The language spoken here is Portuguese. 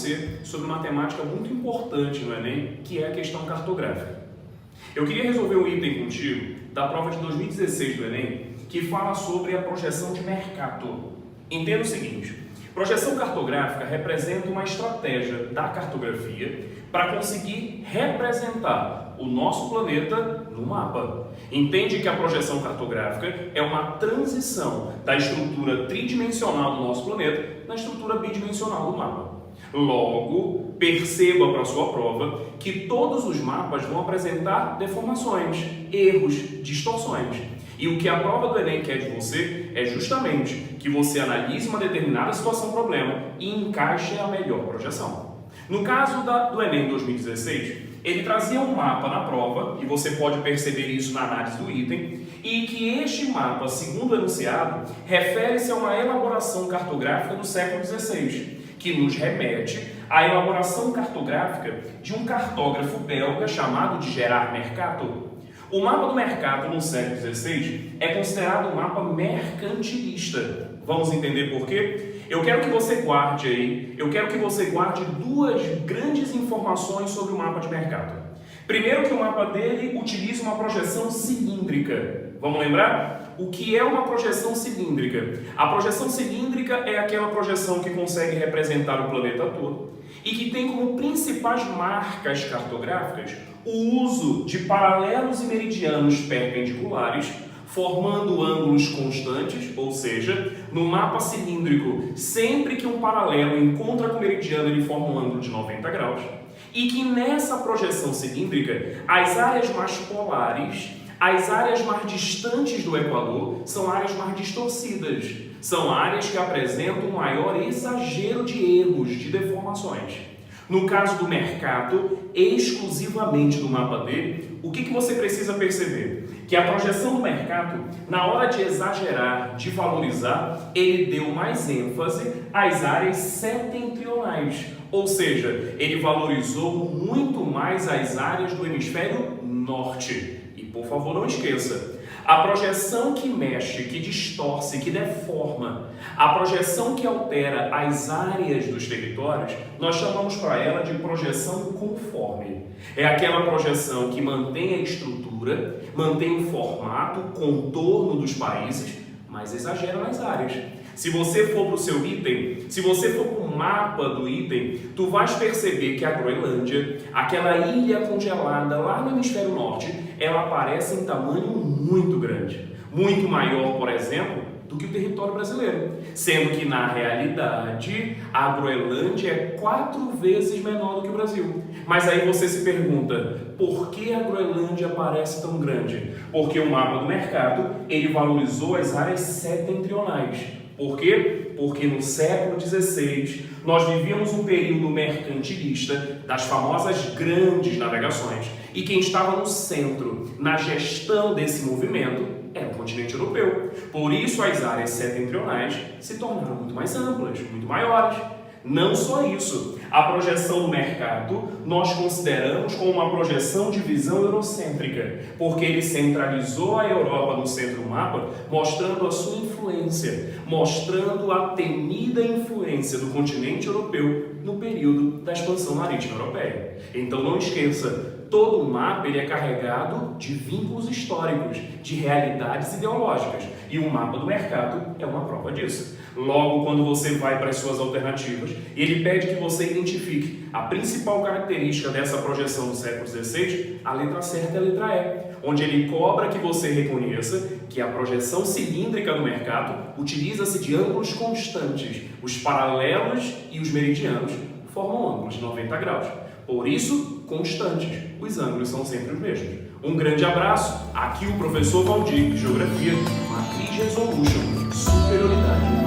você sobre uma temática muito importante no Enem, que é a questão cartográfica. Eu queria resolver um item contigo da prova de 2016 do Enem, que fala sobre a projeção de mercado. Entenda o seguinte: projeção cartográfica representa uma estratégia da cartografia para conseguir representar o nosso planeta no mapa. Entende que a projeção cartográfica é uma transição da estrutura tridimensional do nosso planeta na estrutura bidimensional do mapa. Logo, perceba para a sua prova que todos os mapas vão apresentar deformações, erros, distorções. E o que a prova do Enem quer de você é justamente que você analise uma determinada situação-problema e encaixe a melhor projeção. No caso do Enem 2016, ele trazia um mapa na prova, e você pode perceber isso na análise do item, e que este mapa, segundo o enunciado, refere-se a uma elaboração cartográfica do século XVI, que nos remete à elaboração cartográfica de um cartógrafo belga chamado de Gerard Mercator. O mapa do Mercator no século XVI é considerado um mapa mercantilista. Vamos entender por quê? Eu quero que você guarde duas grandes informações sobre o mapa de Mercator. Primeiro, que o mapa dele utiliza uma projeção cilíndrica. Vamos lembrar? O que é uma projeção cilíndrica? A projeção cilíndrica é aquela projeção que consegue representar o planeta todo e que tem como principais marcas cartográficas o uso de paralelos e meridianos perpendiculares, formando ângulos constantes, ou seja, no mapa cilíndrico, sempre que um paralelo encontra com o meridiano, ele forma um ângulo de 90 graus, e que nessa projeção cilíndrica, as áreas mais polares, as áreas mais distantes do Equador, são áreas mais distorcidas, são áreas que apresentam um maior exagero de erros, de deformações. No caso do Mercator, exclusivamente do mapa dele, o que você precisa perceber? Que a projeção do Mercator, na hora de exagerar, de valorizar, ele deu mais ênfase às áreas setentrionais, ou seja, ele valorizou muito mais as áreas do hemisfério norte. E por favor, não esqueça, a projeção que mexe, que distorce, que deforma, a projeção que altera as áreas dos territórios, nós chamamos para ela de projeção conforme. É aquela projeção que mantém a estrutura, mantém o formato, o contorno dos países, mas exagera nas áreas. Se você for para o seu item, se você for para o mapa do item, tu vais perceber que a Groenlândia, aquela ilha congelada lá no hemisfério norte, ela aparece em tamanho muito grande. Muito maior, por exemplo, do que o território brasileiro. Sendo que, na realidade, a Groenlândia é 4 vezes menor do que o Brasil. Mas aí você se pergunta, por que a Groenlândia parece tão grande? Porque o mapa do Mercator, ele valorizou as áreas setentrionais. Por quê? Porque no século XVI nós vivíamos um período mercantilista das famosas grandes navegações e quem estava no centro, na gestão desse movimento, era o continente europeu. Por isso as áreas setentrionais se tornaram muito mais amplas, muito maiores. Não só isso, a projeção do Mercator nós consideramos como uma projeção de visão eurocêntrica, porque ele centralizou a Europa no centro do mapa, mostrando a sua influência, mostrando a temida influência do continente europeu no período da expansão marítima europeia. Então não esqueça, todo o mapa ele é carregado de vínculos históricos, de realidades ideológicas, e o mapa do Mercator é uma prova disso. Logo, quando você vai para as suas alternativas, ele pede que você identifique a principal característica dessa projeção do século XVI, a letra certa é a letra E, onde ele cobra que você reconheça que a projeção cilíndrica do Mercator utiliza-se de ângulos constantes, os paralelos e os meridianos formam ângulos de 90 graus. Por isso, constantes, os ângulos são sempre os mesmos. Um grande abraço, aqui o professor Valdir, Geografia, Matriz Resolution, Superioridade.